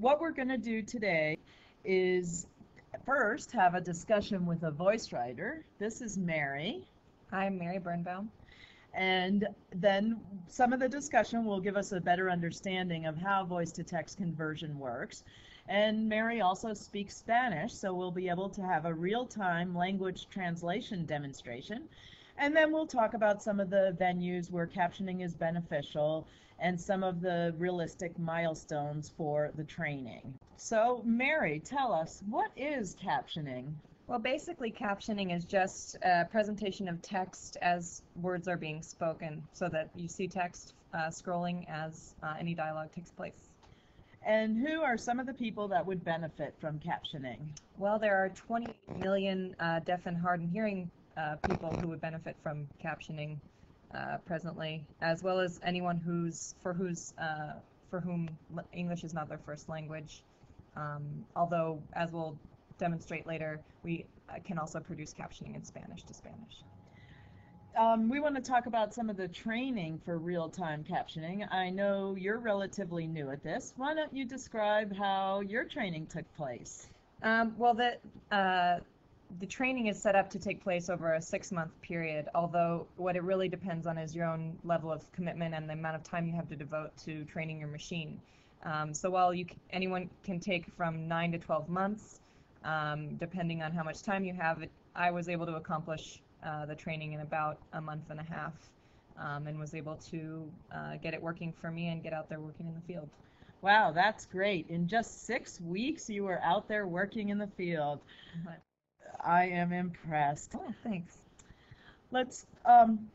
what we're going to do today is first have a discussion with a voice writer. This is Mary. I'm Mary Birnbaum. And then some of the discussion will give us a better understanding of how voice-to-text conversion works. And Mary also speaks Spanish, so we'll be able to have a real-time language translation demonstration. And then we'll talk about some of the venues where captioning is beneficial and some of the realistic milestones for the training. So, Mary, tell us, what is captioning? Well, basically, captioning is just a presentation of text as words are being spoken, so that you see text scrolling as any dialogue takes place. And who are some of the people that would benefit from captioning? Well, there are 20 million deaf and hard of hearing people who would benefit from captioning presently, as well as anyone for whom English is not their first language. Although, as we'll demonstrate later, we can also produce captioning in Spanish to Spanish. We want to talk about some of the training for real-time captioning. I know you're relatively new at this. Why don't you describe how your training took place? Well, the training is set up to take place over a 6-month period, although what it really depends on is your own level of commitment and the amount of time you have to devote to training your machine. So while anyone can take from 9 to 12 months, depending on how much time you have, I was able to accomplish the training in about a month and a half, and was able to get it working for me and get out there working in the field. Wow, that's great. In just 6 weeks, you were out there working in the field. I am impressed. Oh, thanks. Let's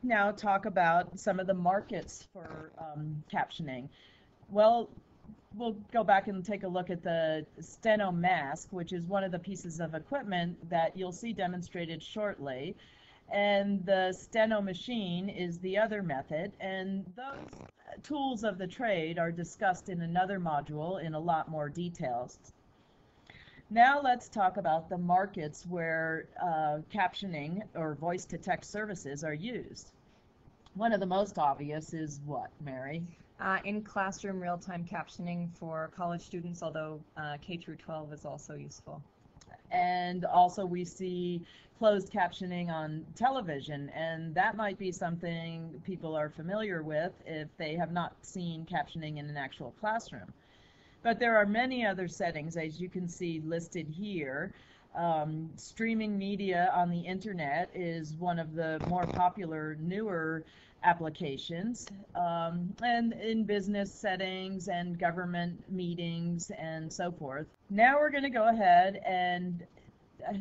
now talk about some of the markets for captioning. Well, we'll go back and take a look at the Steno mask, which is one of the pieces of equipment that you'll see demonstrated shortly. And the Steno machine is the other method, and those tools of the trade are discussed in another module in a lot more details. Now let's talk about the markets where captioning or voice-to-text services are used. One of the most obvious is what, Mary? In classroom real-time captioning for college students, although K through 12 is also useful. And also we see closed captioning on television, and that might be something people are familiar with if they have not seen captioning in an actual classroom. But there are many other settings, as you can see listed here. Streaming media on the internet is one of the more popular, newer applications, and in business settings and government meetings and so forth. Now we're going to go ahead and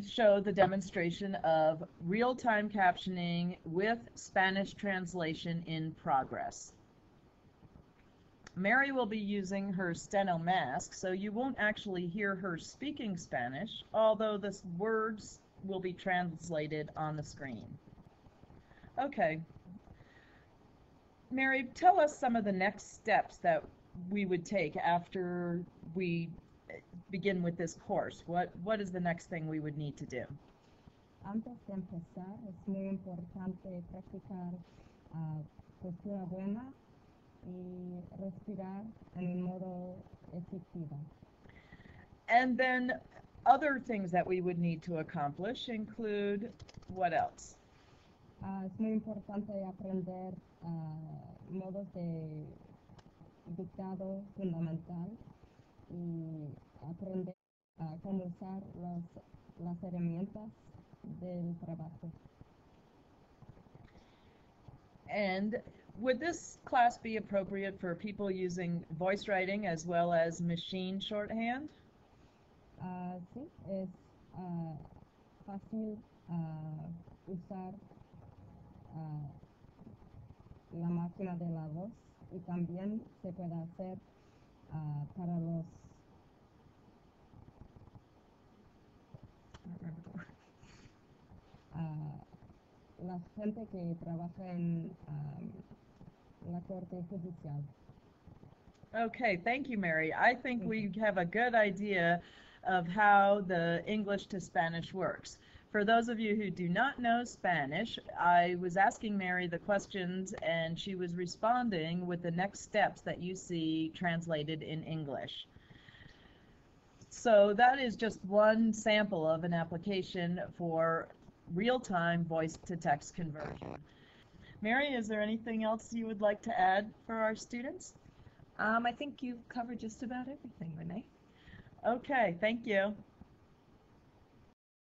show the demonstration of real-time captioning with Spanish translation in progress. Mary will be using her Steno mask, so you won't actually hear her speaking Spanish, although the words will be translated on the screen. Okay. Mary, tell us some of the next steps that we would take after we begin with this course. What is the next thing we would need to do? Antes de empezar, es muy importante practicar postura buena y respirar en un modo efectivo. And then other things that we would need to accomplish include what else? Es muy importante aprender modos de dictado fundamental y aprender cómo usar las herramientas del trabajo. And would this class be appropriate for people using voice writing as well as machine shorthand? Sí, es fácil usar la máquina de la voz y también se puede hacer para la gente que trabaja en la corte judicial. Okay, thank you, Mary. I think we have a good idea of how the English to Spanish works. For those of you who do not know Spanish, I was asking Mary the questions and she was responding with the next steps that you see translated in English. So that is just one sample of an application for real-time voice-to-text conversion. Mary, is there anything else you would like to add for our students? I think you've covered just about everything, Renee. Okay, thank you.